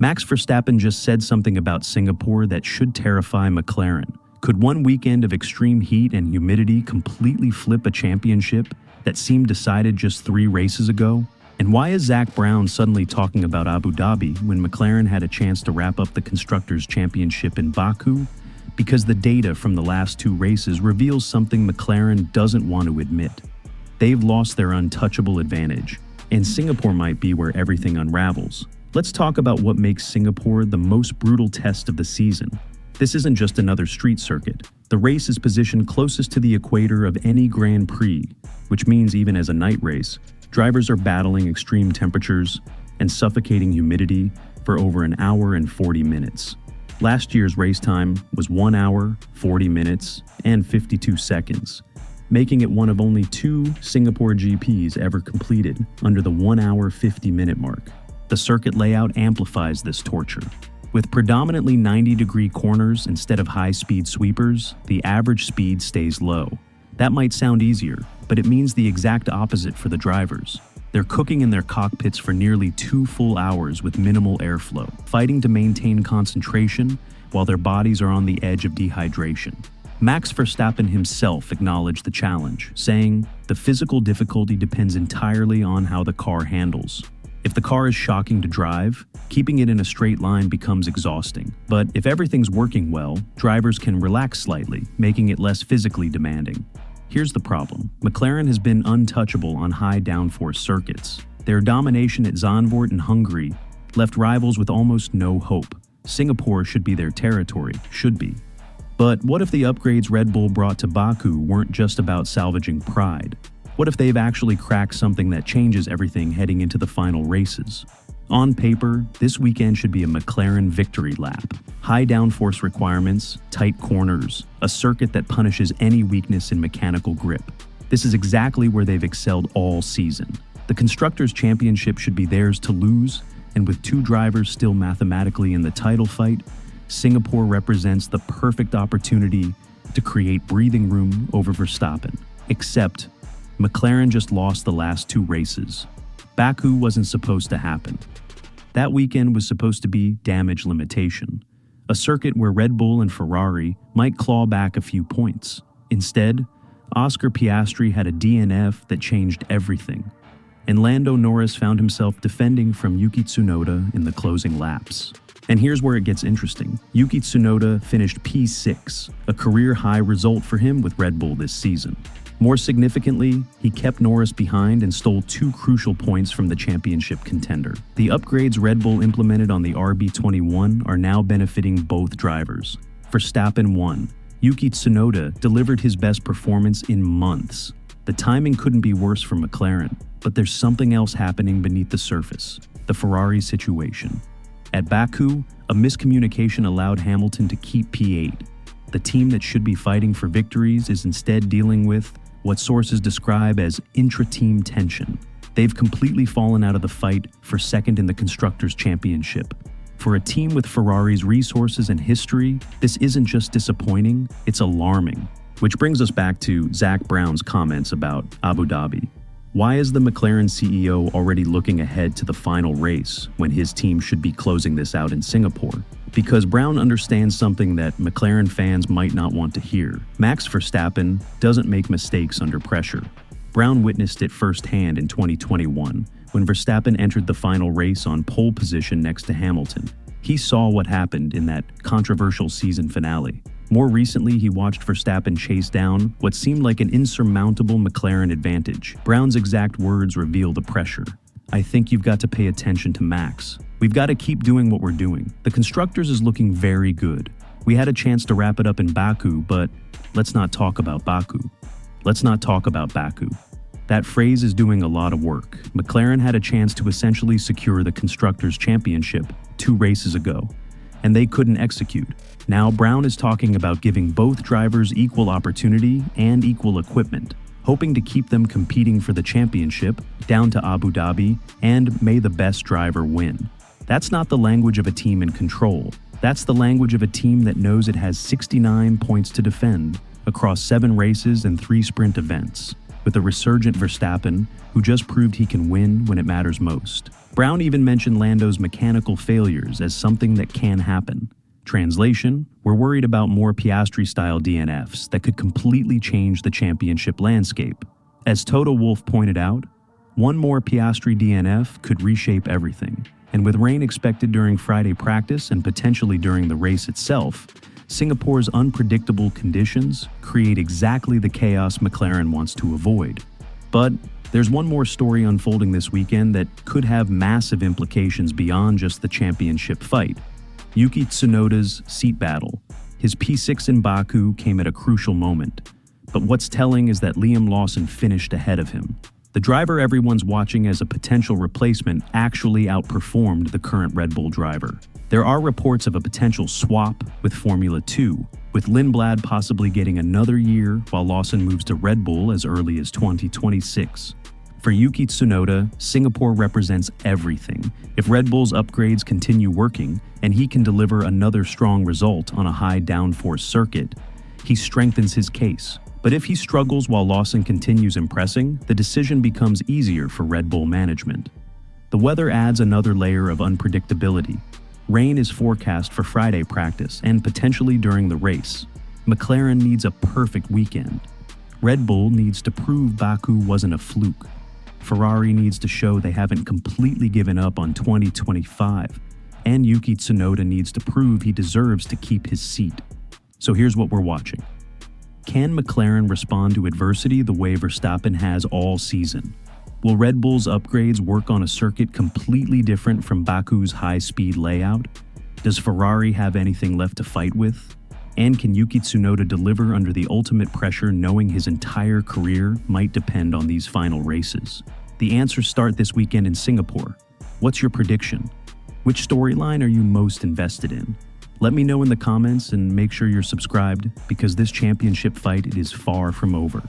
Max Verstappen just said something about Singapore that should terrify McLaren. Could one weekend of extreme heat and humidity completely flip a championship that seemed decided just 3 races ago? And why is Zak Brown suddenly talking about Abu Dhabi when McLaren had a chance to wrap up the Constructors' Championship in Baku? Because the data from the last 2 races reveals something McLaren doesn't want to admit. They've lost their untouchable advantage, and Singapore might be where everything unravels. Let's talk about what makes Singapore the most brutal test of the season. This isn't just another street circuit. The race is positioned closest to the equator of any Grand Prix, which means even as a night race, drivers are battling extreme temperatures and suffocating humidity for over an hour and 40 minutes. Last year's race time was 1 hour, 40 minutes, and 52 seconds, making it one of only 2 Singapore GPs ever completed under the 1 hour 50-minute mark. The circuit layout amplifies this torture. With predominantly 90-degree corners instead of high-speed sweepers, the average speed stays low. That might sound easier, but it means the exact opposite for the drivers. They're cooking in their cockpits for nearly 2 full hours with minimal airflow, fighting to maintain concentration while their bodies are on the edge of dehydration. Max Verstappen himself acknowledged the challenge, saying, "The physical difficulty depends entirely on how the car handles. If the car is shocking to drive, keeping it in a straight line becomes exhausting. But if everything's working well, drivers can relax slightly, making it less physically demanding." Here's the problem. McLaren has been untouchable on high downforce circuits. Their domination at Zandvoort in Hungary left rivals with almost no hope. Singapore should be their territory, should be. But what if the upgrades Red Bull brought to Baku weren't just about salvaging pride? What if they've actually cracked something that changes everything heading into the final races? On paper, this weekend should be a McLaren victory lap. High downforce requirements, tight corners, a circuit that punishes any weakness in mechanical grip. This is exactly where they've excelled all season. The Constructors' Championship should be theirs to lose, and with 2 drivers still mathematically in the title fight, Singapore represents the perfect opportunity to create breathing room over Verstappen. Except, McLaren just lost the last 2 races. Baku wasn't supposed to happen. That weekend was supposed to be damage limitation, a circuit where Red Bull and Ferrari might claw back a few points. Instead, Oscar Piastri had a DNF that changed everything, and Lando Norris found himself defending from Yuki Tsunoda in the closing laps. And here's where it gets interesting. Yuki Tsunoda finished P6, a career-high result for him with Red Bull this season. More significantly, he kept Norris behind and stole 2 crucial points from the championship contender. The upgrades Red Bull implemented on the RB21 are now benefiting both drivers. Verstappen won. Yuki Tsunoda delivered his best performance in months. The timing couldn't be worse for McLaren, but there's something else happening beneath the surface: the Ferrari situation. At Baku, a miscommunication allowed Hamilton to keep P8. The team that should be fighting for victories is instead dealing with what sources describe as intra-team tension. They've completely fallen out of the fight for second in the Constructors' Championship. For a team with Ferrari's resources and history, this isn't just disappointing, it's alarming. Which brings us back to Zac Brown's comments about Abu Dhabi. Why is the McLaren CEO already looking ahead to the final race when his team should be closing this out in Singapore? Because Brown understands something that McLaren fans might not want to hear. Max Verstappen doesn't make mistakes under pressure. Brown witnessed it firsthand in 2021 when Verstappen entered the final race on pole position next to Hamilton. He saw what happened in that controversial season finale. More recently, he watched Verstappen chase down what seemed like an insurmountable McLaren advantage. Brown's exact words reveal the pressure. "I think you've got to pay attention to Max. We've got to keep doing what we're doing. The Constructors is looking very good. We had a chance to wrap it up in Baku, but let's not talk about Baku. Let's not talk about Baku." That phrase is doing a lot of work. McLaren had a chance to essentially secure the Constructors' Championship 2 races ago, and they couldn't execute. Now Brown is talking about giving both drivers equal opportunity and equal equipment, hoping to keep them competing for the championship down to Abu Dhabi, and may the best driver win. That's not the language of a team in control. That's the language of a team that knows it has 69 points to defend across 7 races and 3 sprint events, with a resurgent Verstappen who just proved he can win when it matters most. Brown even mentioned Lando's mechanical failures as something that can happen. Translation, we're worried about more Piastri-style DNFs that could completely change the championship landscape. As Toto Wolff pointed out, one more Piastri DNF could reshape everything. And with rain expected during Friday practice and potentially during the race itself, Singapore's unpredictable conditions create exactly the chaos McLaren wants to avoid. But there's one more story unfolding this weekend that could have massive implications beyond just the championship fight. Yuki Tsunoda's seat battle. His P6 in Baku came at a crucial moment. But what's telling is that Liam Lawson finished ahead of him. The driver everyone's watching as a potential replacement actually outperformed the current Red Bull driver. There are reports of a potential swap with Formula 2, with Lindblad possibly getting another year while Lawson moves to Red Bull as early as 2026. For Yuki Tsunoda, Singapore represents everything. If Red Bull's upgrades continue working, and he can deliver another strong result on a high downforce circuit, he strengthens his case. But if he struggles while Lawson continues impressing, the decision becomes easier for Red Bull management. The weather adds another layer of unpredictability. Rain is forecast for Friday practice and potentially during the race. McLaren needs a perfect weekend. Red Bull needs to prove Baku wasn't a fluke. Ferrari needs to show they haven't completely given up on 2025. And Yuki Tsunoda needs to prove he deserves to keep his seat. So here's what we're watching. Can McLaren respond to adversity the way Verstappen has all season? Will Red Bull's upgrades work on a circuit completely different from Baku's high-speed layout? Does Ferrari have anything left to fight with? And can Yuki Tsunoda deliver under the ultimate pressure knowing his entire career might depend on these final races? The answers start this weekend in Singapore. What's your prediction? Which storyline are you most invested in? Let me know in the comments and make sure you're subscribed because this championship fight is far from over.